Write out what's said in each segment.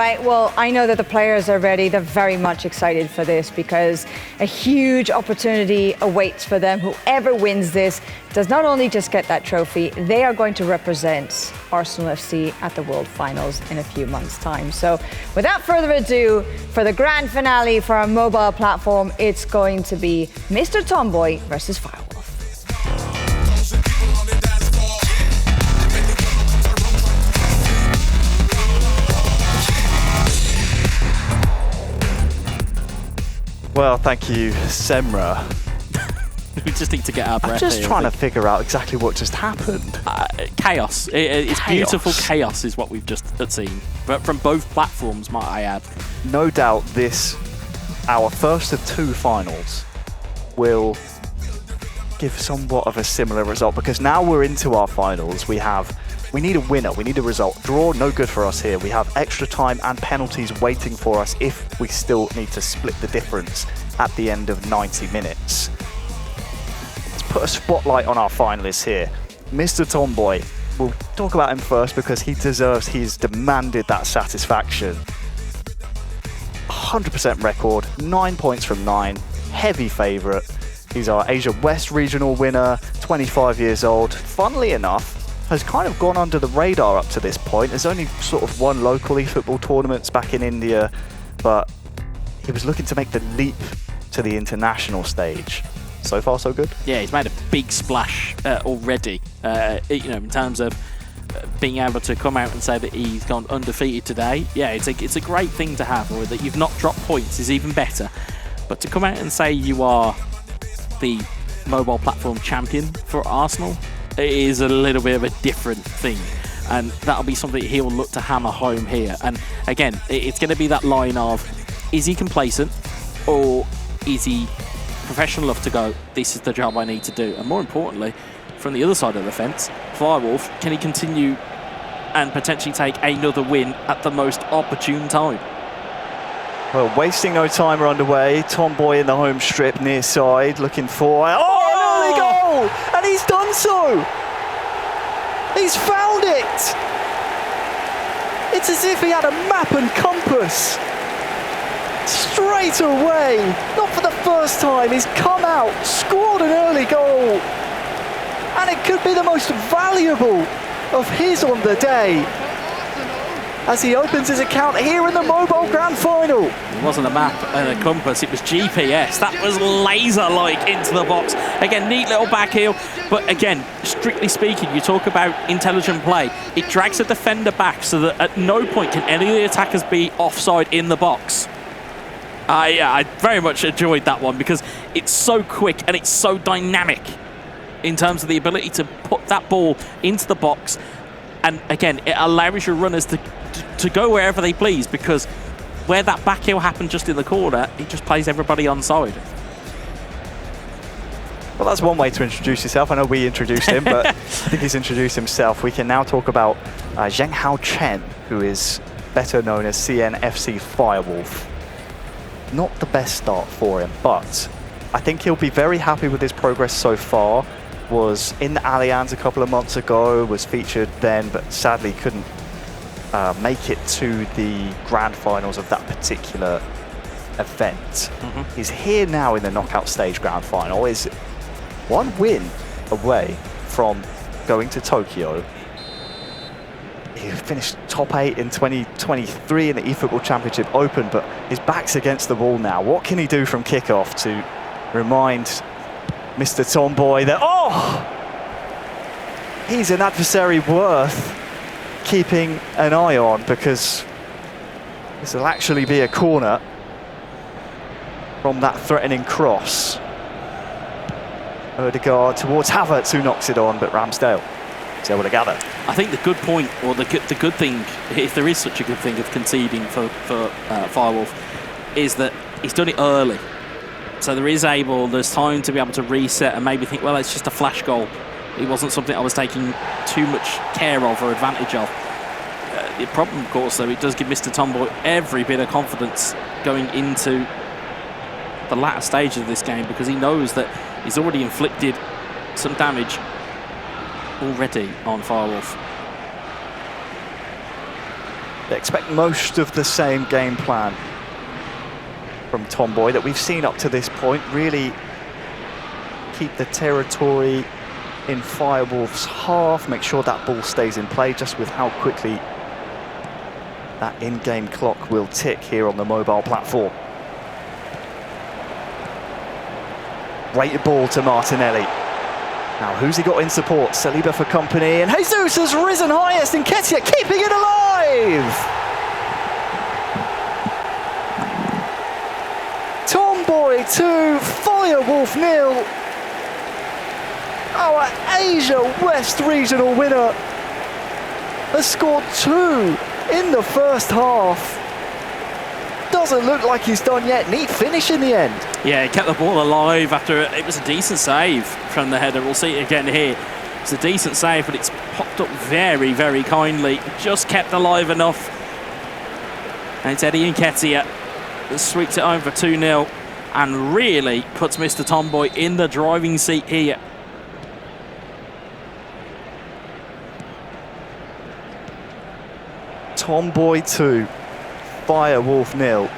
right, well, I know that the players are ready. They're very much excited for this because a huge opportunity awaits for them. Whoever wins this does not only just get that trophy, they are going to represent Arsenal FC at the World Finals in a few months' time. So without further ado, for the grand finale for our mobile platform, it's going to be Mr. Tomboy versus Firewolf. Well, thank you, Semra. We just need to get our breath. I'm just trying to figure out exactly what just happened. Chaos. It's beautiful chaos is what we've just seen. But from both platforms, might I add. No doubt this, our first of two finals, will give somewhat of a similar result because now we're into our finals. We need a winner, we need a result. Draw, no good for us here. We have extra time and penalties waiting for us if we still need to split the difference at the end of 90 minutes. Let's put a spotlight on our finalists here. Mr. Tomboy, we'll talk about him first because he's demanded that satisfaction. 100% record, 9 points from 9, heavy favourite. He's our Asia West regional winner, 25 years old. Funnily enough, has kind of gone under the radar up to this point. There's only sort of won local eFootball tournaments back in India, but he was looking to make the leap to the international stage. So far, so good. Yeah, he's made a big splash already. In terms of being able to come out and say that he's gone undefeated today. Yeah, it's a great thing to have. Or that you've not dropped points is even better. But to come out and say you are the mobile platform champion for Arsenal, it is a little bit of a different thing, and that'll be something he'll look to hammer home here. And again, it's going to be that line of, is he complacent or is he professional enough to go, this is the job I need to do? And more importantly, from the other side of the fence, Firewolf, can he continue and potentially take another win at the most opportune time? Well, wasting no time, we're underway. Tomboy in the home strip near side, looking for... Oh, an early goal! And he's done so! He's found it! It's as if he had a map and compass. Straight away, not for the first time, he's come out, scored an early goal. And it could be the most valuable of his on the day, as he opens his account here in the Mobile Grand Final. It wasn't a map and a compass, it was GPS. That was laser-like into the box. Again, neat little back heel, but again, strictly speaking, you talk about intelligent play. It drags the defender back so that at no point can any of the attackers be offside in the box. I very much enjoyed that one because it's so quick and it's so dynamic in terms of the ability to put that ball into the box. And again, it allows your runners to go wherever they please, because where that back heel happened just in the corner, he just plays everybody onside. Well, that's one way to introduce yourself. I know we introduced him, but I think he's introduced himself. We can now talk about Zheng Hao Chen, who is better known as CNFC-FIREWOLF. Not the best start for him, but I think he'll be very happy with his progress so far. Was in the Allianz a couple of months ago, was featured then, but sadly couldn't make it to the grand finals of that particular event. He's here now in the knockout stage grand final, is one win away from going to Tokyo. He finished top 8 in 2023 in the eFootball Championship Open, but his back's against the wall now. What can he do from kickoff to remind Mr. Tomboy that, he's an adversary worth keeping an eye on, because this will actually be a corner from that threatening cross. Odegaard towards Havertz, who knocks it on, but Ramsdale is able to gather. I think the good point, or the good thing, if there is such a good thing of conceding for Firewolf, is that he's done it early. So there's time to be able to reset and maybe think, well, it's just a flash goal. It wasn't something I was taking too much care of or advantage of. The problem, of course, though, it does give Mr. Tomboy every bit of confidence going into the latter stage of this game, because he knows that he's already inflicted some damage already on Firewolf. They expect most of the same game plan from Tomboy that we've seen up to this point. Really keep the territory in Firewolf's half, make sure that ball stays in play, just with how quickly that in-game clock will tick here on the mobile platform. Rated ball to Martinelli. Now, who's he got in support? Saliba for company, and Jesus has risen highest, and Ketia keeping it alive! Tomboy 2, Firewolf 0. Our Asia West regional winner has scored 2 in the first half. Doesn't look like he's done yet. Neat finish in the end. Yeah, he kept the ball alive after it was a decent save from the header. We'll see it again here. It's a decent save, but it's popped up very, very kindly. Just kept alive enough. And it's Eddie Nketiah that sweeps it home for 2-0 and really puts Mr. Tomboy in the driving seat here. Tomboy 2, Firewolf 0.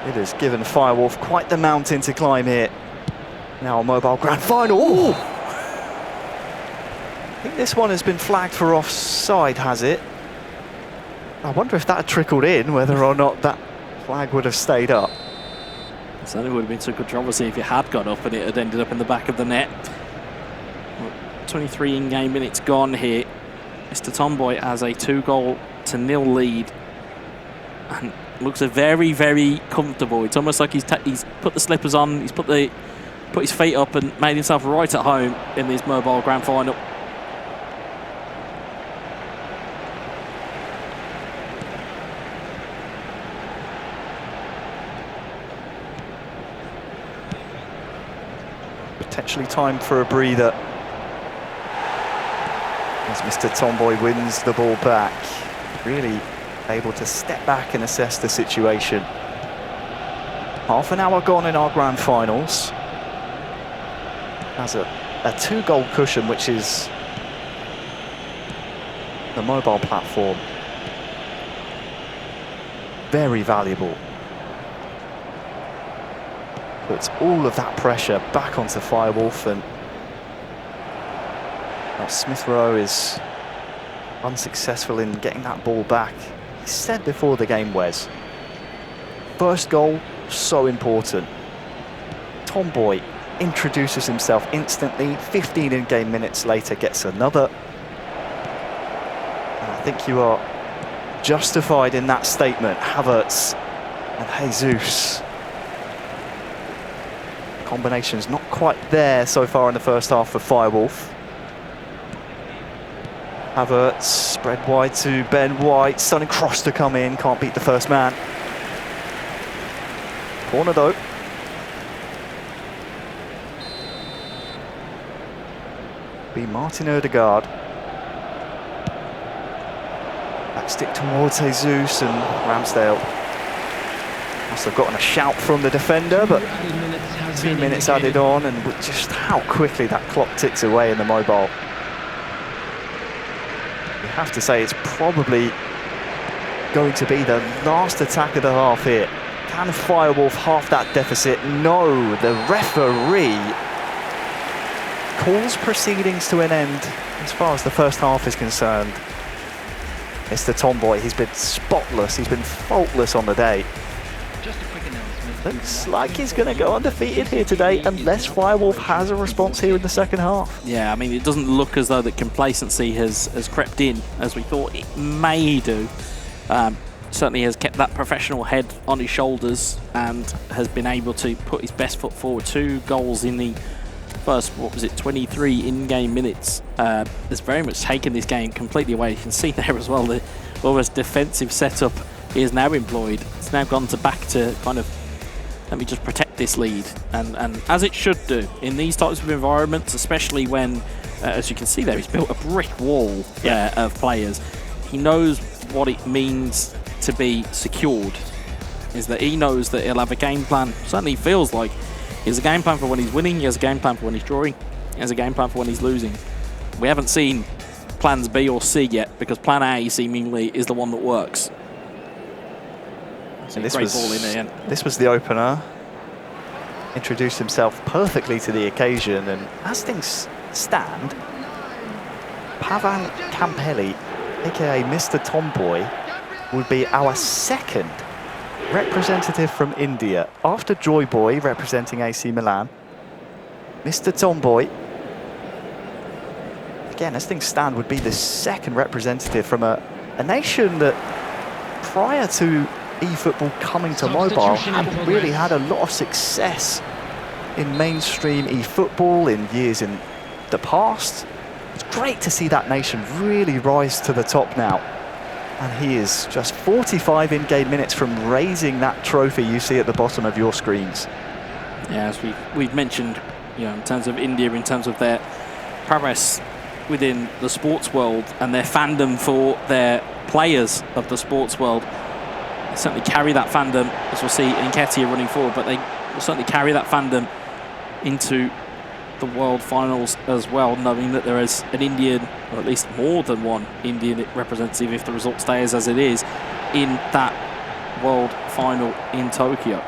It has given Firewolf quite the mountain to climb here. Now a mobile grand final. Ooh. I think this one has been flagged for offside, has it? I wonder if that had trickled in, whether or not that flag would have stayed up. It certainly would have been some controversy if it had gone up and it had ended up in the back of the net. 23 in-game minutes gone here. Mr. Tomboy has a 2-0 lead and looks very, very comfortable. It's almost like he's put the slippers on, he's put his feet up and made himself right at home in this mobile grand final. Potentially time for a breather as Mr. Tomboy wins the ball back. Really able to step back and assess the situation. Half an hour gone in our grand finals. Has a 2-goal cushion, which is the mobile platform. Very valuable. Puts all of that pressure back onto Firewolf, and Smith Rowe is unsuccessful in getting that ball back. He said before the game, Wes, first goal, so important. Tomboy introduces himself instantly, 15 in-game minutes later gets another. And I think you are justified in that statement. Havertz and Jesus. Combination's not quite there so far in the first half for Firewolf. Havertz spread wide to Ben White. Stunning cross to come in. Can't beat the first man. Corner though. Be Martin Odegaard. Back stick towards Jesus, and Ramsdale must have gotten a shout from the defender, but 2 minutes added on, and with just how quickly that clock ticks away in the mobile. You have to say it's probably going to be the last attack of the half here. Can Firewolf half that deficit? No, the referee calls proceedings to an end as far as the first half is concerned. Mr. Tomboy, he's been spotless, he's been faultless on the day. Just a quick announcement. Looks like he's going to go undefeated here today unless Firewolf has a response here in the second half. Yeah, I mean, it doesn't look as though that complacency has crept in as we thought it may do. Certainly has kept that professional head on his shoulders and has been able to put his best foot forward. 2 goals in the first, 23 in-game minutes. Has very much taken this game completely away. You can see there as well the almost defensive setup he is now employed. It's now gone back to kind of, let me just protect this lead, and as it should do in these types of environments, especially when, as you can see there, he's built a brick wall of players. He knows what it means to be secured, is that he knows that he'll have a game plan. Certainly feels like he has a game plan for when he's winning, he has a game plan for when he's drawing, he has a game plan for when he's losing. We haven't seen plans B or C yet, because plan A seemingly is the one that works. And great ball in the end. This was the opener. Introduced himself perfectly to the occasion, and as things stand, Pavan Campelli, aka Mr. Tomboy, would be our second representative from India. After Joy Boy representing AC Milan, Mr. Tomboy, again, as things stand, would be the second representative from a nation that, prior to eFootball coming to mobile, hadn't really had a lot of success in mainstream eFootball in years in the past. It's great to see that nation really rise to the top now. And he is just 45 in-game minutes from raising that trophy you see at the bottom of your screens. Yeah, as we've mentioned, you know, in terms of India, in terms of their prowess within the sports world and their fandom for their players of the sports world, they certainly carry that fandom, as we'll see in Nketiah running forward, but they will certainly carry that fandom into the World Finals as well, knowing that there is an Indian, or at least more than one Indian representative, if the result stays as it is, in that World Final in Tokyo.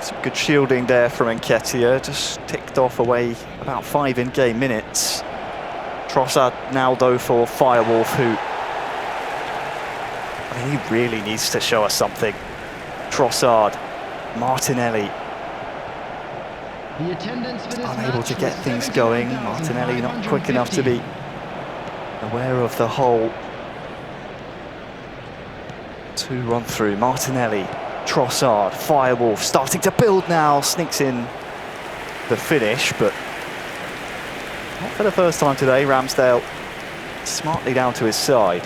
Some good shielding there from Nketiah, just ticked off away about 5 in-game minutes. Trossard now though for Firewolf, who, I mean, he really needs to show us something. Trossard, Martinelli, unable to get things going. Martinelli not quick enough to be aware of the hole. 2 run through. Martinelli, Trossard, Firewolf starting to build now. Sneaks in the finish, but not for the first time today. Ramsdale smartly down to his side.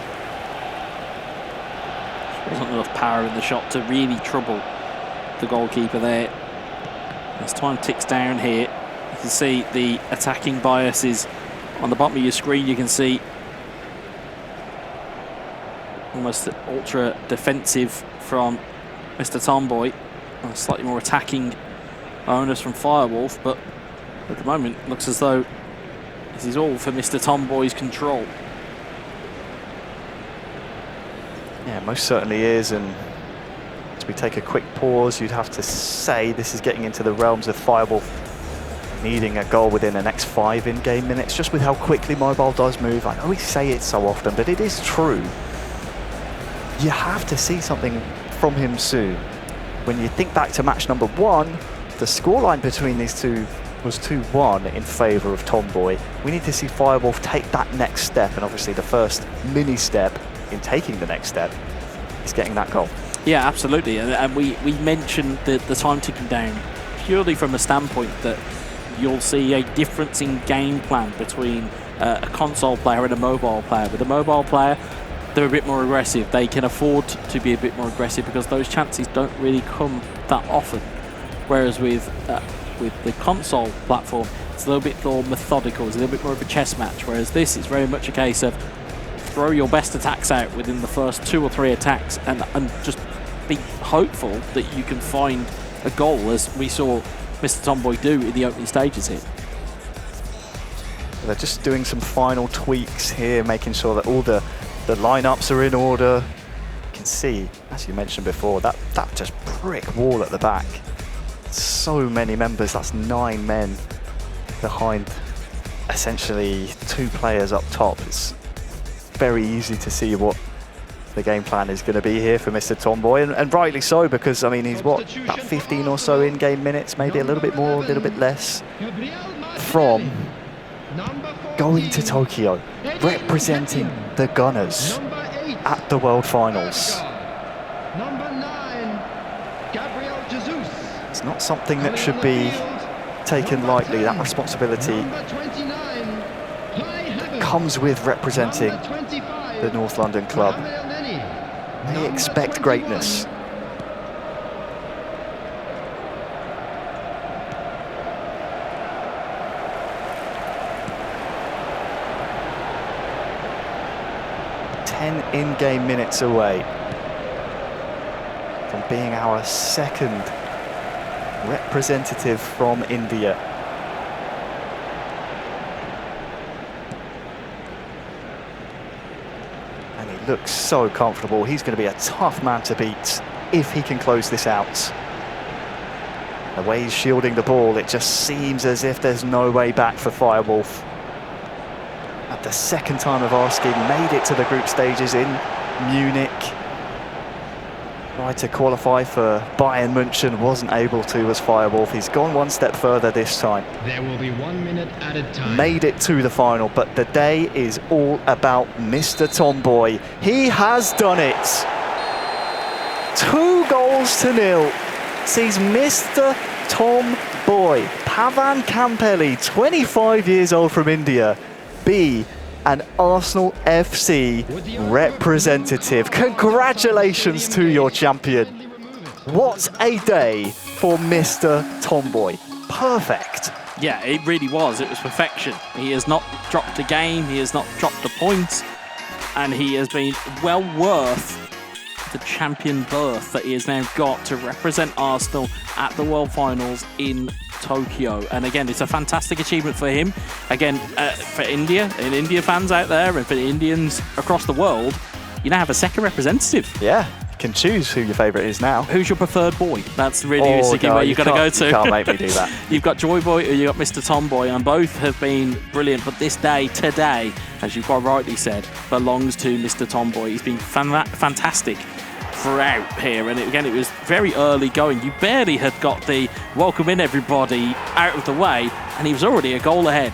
Wasn't enough power in the shot to really trouble the goalkeeper there. As time ticks down here, you can see the attacking biases on the bottom of your screen. You can see almost ultra defensive from Mr. Tomboy, and a slightly more attacking onus from Firewolf, but at the moment it looks as though this is all for Mr. Tomboy's control. Yeah, most certainly is, and as we take a quick pause, you'd have to say this is getting into the realms of Firewolf needing a goal within the next 5 in-game minutes, just with how quickly mobile does move. I know we say it so often, but it is true. You have to see something from him soon. When you think back to match number 1, the scoreline between these two was 2-1 in favour of Tomboy. We need to see Firewolf take that next step, and obviously the first mini step in taking the next step is getting that goal. Yeah, absolutely, and we mentioned the time ticking down purely from a standpoint that you'll see a difference in game plan between a console player and a mobile player. With a mobile player, they're a bit more aggressive. They can afford to be a bit more aggressive because those chances don't really come that often. Whereas with the console platform, it's a little bit more methodical. It's a little bit more of a chess match. Whereas this is very much a case of throw your best attacks out within the first 2 or 3 attacks and just be hopeful that you can find a goal, as we saw Mr. Tomboy do in the opening stages here. They're just doing some final tweaks here, making sure that all the lineups are in order. You can see, as you mentioned before, that just brick wall at the back. So many members, that's 9 men behind essentially 2 players up top. It's very easy to see what the game plan is going to be here for Mr. Tomboy, and rightly so, because I mean he's what, about 15 or so in-game minutes, maybe a little bit more, a little bit less, from going to Tokyo, representing the Gunners at the World Finals. It's not something that should be taken lightly. That responsibility that comes with representing the North London club. They expect greatness. In-game minutes away from being our second representative from India. looks so comfortable. He's going to be a tough man to beat if he can close this out. The way he's shielding the ball, it just seems as if there's no way back for FIREWOLF. At the second time of asking, made it to the group stages in Munich. Tried to qualify for Bayern München, wasn't able to as FIREWOLF. He's gone one step further this time. There will be 1 minute added time. Made it to the final, but the day is all about Mr. Tomboy. He has done it. 2-0 sees Mr. Tomboy, Pavan Kampeli, 25 years old from India, be an Arsenal FC representative. Congratulations to your champion. What a day for Mr. Tomboy. Perfect. Yeah, it really was. It was perfection. He has not dropped a game. He has not dropped a point. And he has been well worth the champion berth that he has now got to represent Arsenal at the World Finals in Tokyo. And again, it's a fantastic achievement for him. Again, for India and India fans out there, and for the Indians across the world, you now have a second representative. Yeah, you can choose who your favourite is now. Who's your preferred boy? That's really where you've got to go to. You can't make me do that. You've got Joy Boy or you've got Mr. Tomboy, and both have been brilliant. But this day, today, as you quite rightly said, belongs to Mr. Tomboy. He's been fantastic throughout here, and again, it was very early going. You barely had got the welcome in everybody out of the way, and he was already a goal ahead.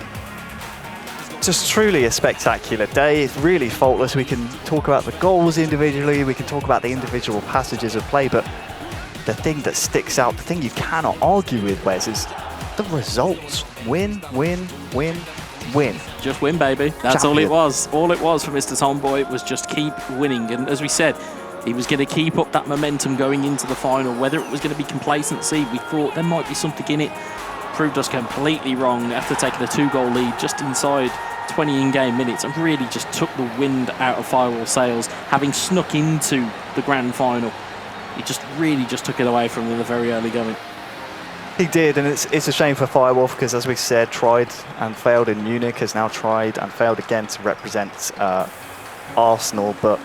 Just truly a spectacular day. It's really faultless. We can talk about the goals individually, we can talk about the individual passages of play, but the thing that sticks out, the thing you cannot argue with, Wes, is the results. Win, win, win, win. Just win, baby. That's Champion. all it was. All it was for Mr. Tomboy was just keep winning, and as we said, he was going to keep up that momentum going into the final. Whether it was going to be complacency, we thought there might be something in it. Proved us completely wrong after taking a 2-goal lead just inside 20 in-game minutes, and really just took the wind out of FIREWOLF sails, having snuck into the grand final. He just really just took it away from them in the very early going. He did, and it's a shame for FIREWOLF because, as we said, tried and failed in Munich, has now tried and failed again to represent Arsenal, but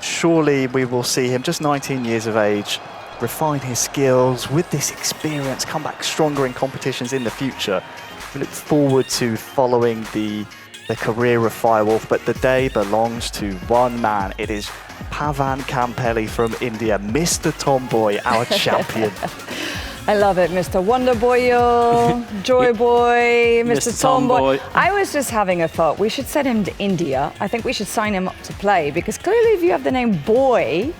surely we will see him, just 19 years of age, refine his skills with this experience, come back stronger in competitions in the future. We look forward to following the career of FIREWOLF, but the day belongs to one man. It is Pavan Kampeli from India, Mr. Tomboy, our champion. I love it, Mr. Wonder Boyo, Joy Boy, Mr. Tomboy. I was just having a thought. We should send him to India. I think we should sign him up to play, because clearly if you have the name Boy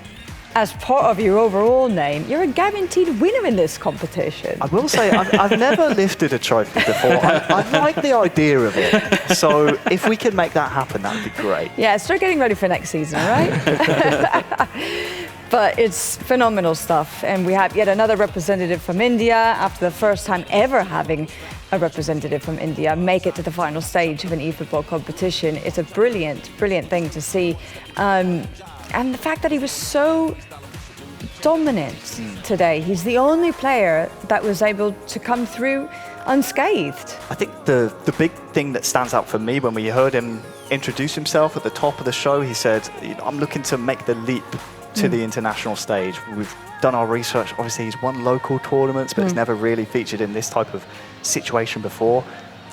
as part of your overall name, you're a guaranteed winner in this competition. I will say, I've never lifted a trophy before. I like the idea of it. So if we can make that happen, that would be great. Yeah, start getting ready for next season, right? But it's phenomenal stuff. And we have yet another representative from India, after the first time ever having a representative from India make it to the final stage of an eFootball competition. It's a brilliant, brilliant thing to see. And the fact that he was so dominant today. He's the only player that was able to come through unscathed. I think the big thing that stands out for me when we heard him introduce himself at the top of the show, he said, I'm looking to make the leap to the international stage. We've done our research. Obviously, he's won local tournaments, but he's never really featured in this type of situation before.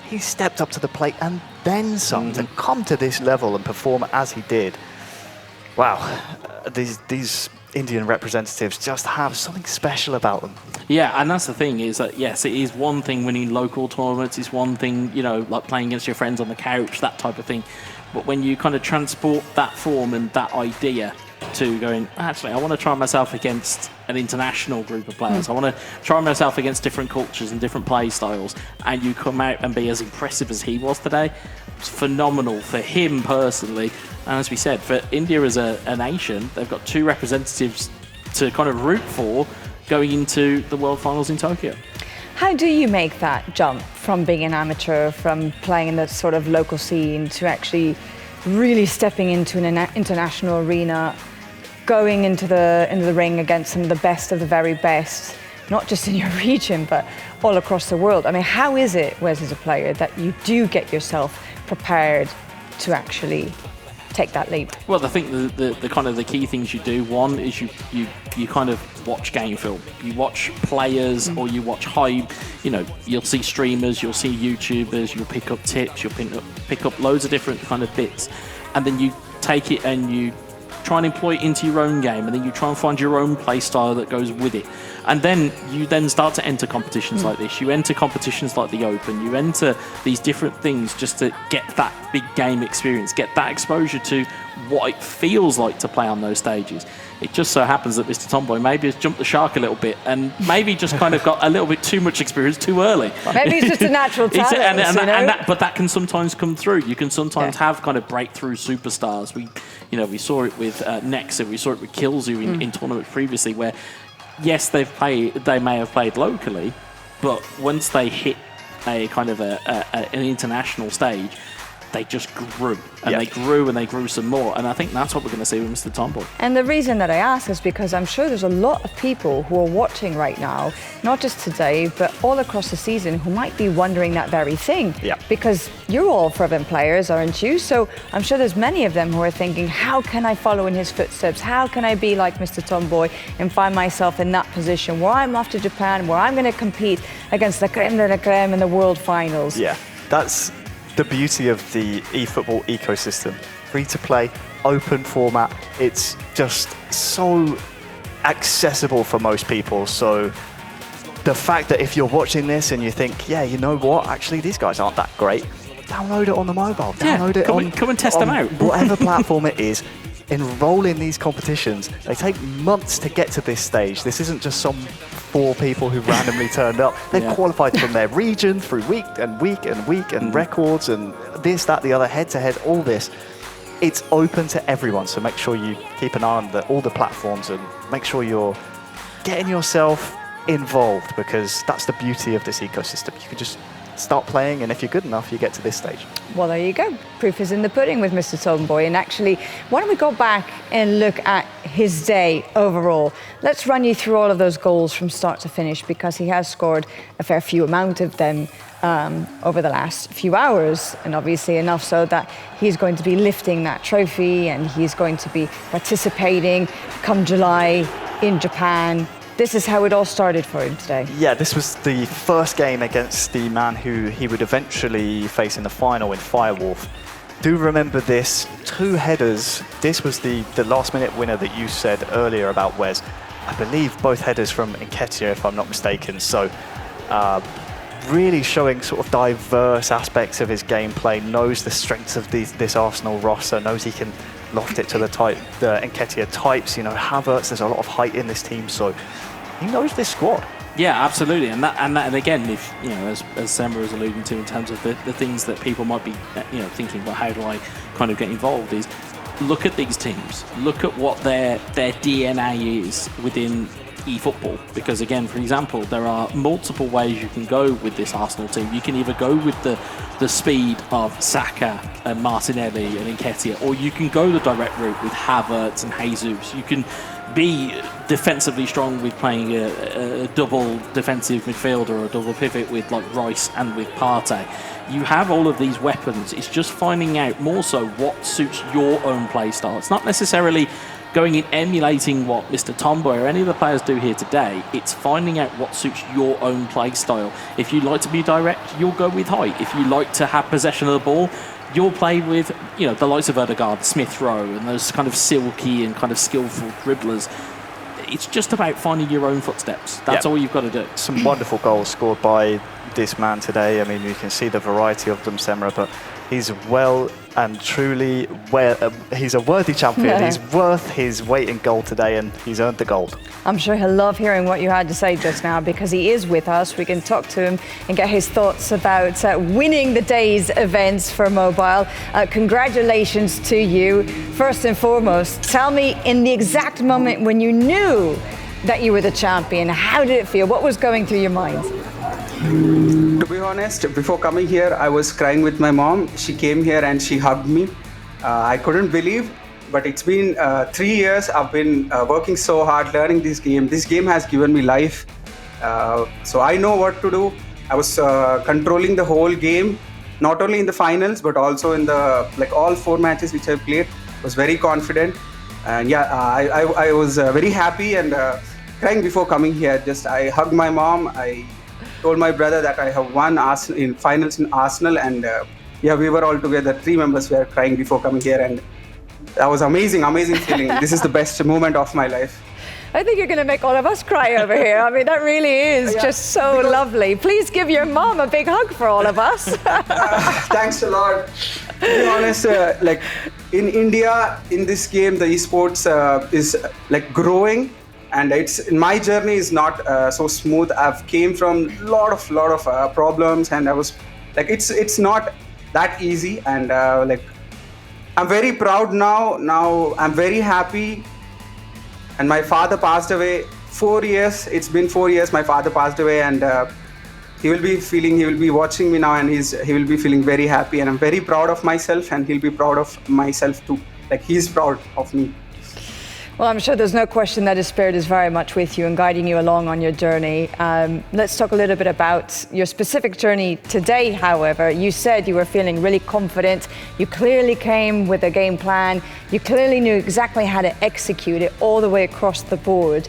He stepped up to the plate and then some to come to this level and perform as he did. Wow, these Indian representatives just have something special about them. Yeah, and that's the thing, is that yes, it is one thing winning local tournaments, it's one thing, you know, like playing against your friends on the couch, that type of thing. But when you kind of transport that form and that idea to going, actually, I want to try myself against an international group of players. I want to try myself against different cultures and different play styles, and you come out and be as impressive as he was today. It's phenomenal for him personally, and as we said, for India as a nation, they've got two representatives to kind of root for going into the World Finals in Tokyo. How do you make that jump from being an amateur, from playing in the sort of local scene, to actually really stepping into an international arena, going into the ring against some of the best of the very best, not just in your region, but all across the world? I mean, how is it, Wes, as a player, that you do get yourself prepared to actually take that leap? Well, I think the kind of the key things you do, one is you kind of watch game film. You watch players or you watch hype. You'll see streamers, you'll see YouTubers, you'll pick up tips, you'll pick up loads of different kind of bits. And then you take it and you try and employ it into your own game, and then you try and find your own play style that goes with it. And then you then start to enter competitions like this. You enter competitions like the Open. You enter these different things just to get that big game experience, get that exposure to what it feels like to play on those stages. It just so happens that Mr. Tomboy maybe has jumped the shark a little bit and maybe just kind of got a little bit too much experience too early. Maybe it's just a natural talent. But that can sometimes come through. You can sometimes have kind of breakthrough superstars. We saw it with Nexa, we saw it with Killzoo in tournaments previously, where yes, they may have played locally, but once they hit a kind of an international stage, they just grew. And they grew and they grew some more. And I think that's what we're going to see with Mr. Tomboy. And the reason that I ask is because I'm sure there's a lot of people who are watching right now, not just today, but all across the season, who might be wondering that very thing. Yeah. Because you're all fervent players, aren't you? So I'm sure there's many of them who are thinking, how can I follow in his footsteps? How can I be like Mr. Tomboy and find myself in that position where I'm off to Japan, where I'm going to compete against the creme de la creme in the world finals? Yeah, that's the beauty of the eFootball ecosystem. Free to play, open format. It's just so accessible for most people. So the fact that if you're watching this and you think, yeah, you know what, actually these guys aren't that great, download it on the mobile. Download it come and test them out. Whatever platform it is. Enroll in these competitions. They take months to get to this stage. This isn't just some 4 people who randomly turned up. They've qualified from their region through week and records and this, that, the other, head-to-head, all this. It's open to everyone, so make sure you keep an eye on all the platforms and make sure you're getting yourself involved, because that's the beauty of this ecosystem. You can just start playing, and if you're good enough, you get to this stage. Well, there you go. Proof is in the pudding with Mr. Tomboy. And actually, why don't we go back and look at his day overall? Let's run you through all of those goals from start to finish, because he has scored a fair few amount of them over the last few hours, and obviously enough so that he's going to be lifting that trophy and he's going to be participating come July in Japan. This is how it all started for him today. Yeah, this was the first game against the man who he would eventually face in the final in FIREWOLF. Do remember this, 2 headers. This was the last-minute winner that you said earlier about Wes. I believe both headers from Nketiah, if I'm not mistaken. So really showing sort of diverse aspects of his gameplay, knows the strengths of this Arsenal roster, knows he can loft it to the Nketiah types. Havertz, there's a lot of height in this team, so he knows this squad. Yeah, absolutely, and again, if as Semra was alluding to in terms of the things that people might be thinking, well, how do I kind of get involved? Is look at these teams, look at what their DNA is within eFootball, because again, for example, there are multiple ways you can go with this Arsenal team. You can either go with the speed of Saka and Martinelli and Nketiah, or you can go the direct route with Havertz and Jesus. You can be defensively strong with playing a double defensive midfielder or a double pivot with like Rice and with Partey. You have all of these weapons. It's just finding out more so what suits your own play style. It's not necessarily going in emulating what Mr. Tomboy or any of the players do here today. It's finding out what suits your own play style. If you like to be direct, you'll go with height. If you like to have possession of the ball, you'll play with the likes of Odegaard, Smith Rowe, and those kind of silky and kind of skillful dribblers. It's just about finding your own footsteps. That's all you've got to do. Some wonderful goals scored by this man today. I mean, you can see the variety of them, Semra, but he's well and truly he's a worthy champion. He's worth his weight in gold today, and he's earned the gold. I'm sure he'll love hearing what you had to say just now, because he is with us. We can talk to him and get his thoughts about winning the day's events for mobile. Congratulations to you. First and foremost, tell me, in the exact moment when you knew that you were the champion, how did it feel? What was going through your mind? To be honest, before coming here, I was crying with my mom. She came here and she hugged me. I couldn't believe, but it's been 3 years. I've been working so hard, learning this game. This game has given me life. So I know what to do. I was controlling the whole game, not only in the finals, but also in the all 4 matches which I played. was very confident. And yeah, I was very happy and crying before coming here. Just I hugged my mom. I told my brother that I have won in finals in Arsenal, and yeah, we were all together. 3 members were crying before coming here, and that was amazing feeling. This is the best moment of my life. I think you're going to make all of us cry over here. I mean, that really is just so lovely. Please give your mom a big hug for all of us. Thanks a lot. To be honest, like in India, in this game, the esports is like growing, and it's in my journey is not so smooth. I've came from lot of problems, and I was like, it's not that easy, and like I'm very proud now. Now I'm very happy. And my father passed away 4 years. It's been 4 years. My father passed away, and he will be watching me now, and he will be feeling very happy. And I'm very proud of myself, and he'll be proud of myself too. Like he's proud of me. Well, I'm sure there's no question that his spirit is very much with you and guiding you along on your journey. Let's talk a little bit about your specific journey today, however. You said you were feeling really confident. You clearly came with a game plan. You clearly knew exactly how to execute it all the way across the board.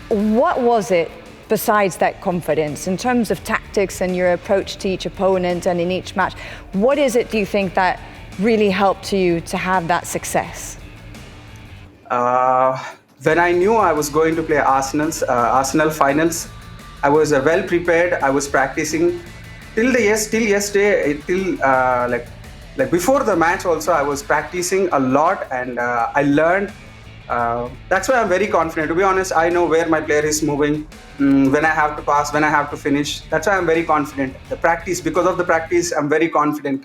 What was it besides that confidence in terms of tactics and your approach to each opponent and in each match? What is it, do you think, that really helped you to have that success? When I knew I was going to play Arsenal finals, I was well prepared. I was practicing till yesterday, like before the match also, I was practicing a lot, and I learned. That's why I'm very confident. To be honest, I know where my player is moving, when I have to pass, when I have to finish. That's why I'm very confident. Because of the practice, I'm very confident.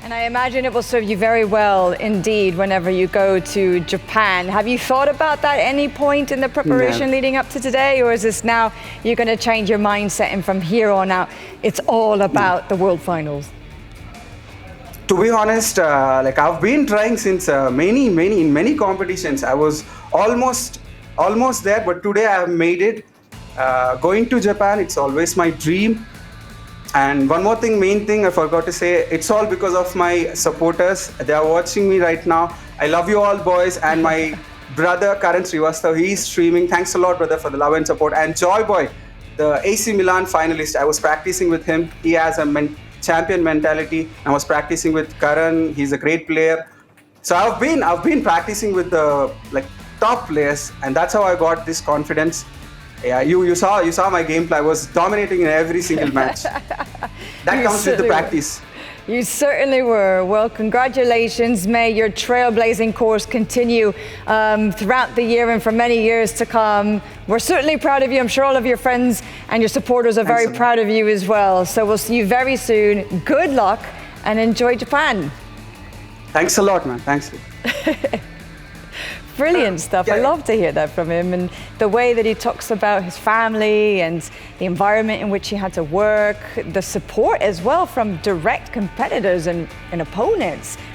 And I imagine it will serve you very well indeed whenever you go to Japan. Have you thought about that at any point in the preparation leading up to today? Or is this now you're going to change your mindset and from here on out, it's all about the World Finals? To be honest, like I've been trying since in many competitions. I was almost there, but today I have made it. Going to Japan, it's always my dream. And one more thing, main thing I forgot to say, it's all because of my supporters. They are watching me right now. I love you all, boys. And my brother, Karan Srivastav, he's streaming. Thanks a lot, brother, for the love and support. And Joy Boy, the AC Milan finalist, I was practicing with him. He has a champion mentality. I was practicing with Karan. He's a great player. So I've been practicing with the top players, and that's how I got this confidence. Yeah, you saw my gameplay. I was dominating in every single match. That comes with the practice. You certainly were. Well, congratulations. May your trailblazing course continue throughout the year and for many years to come. We're certainly proud of you. I'm sure all of your friends and your supporters are very proud of you as well. So we'll see you very soon. Good luck and enjoy Japan. Thanks a lot, man. Thanks. Brilliant stuff. I love to hear that from him, and the way that he talks about his family and the environment in which he had to work, the support as well from direct competitors and opponents.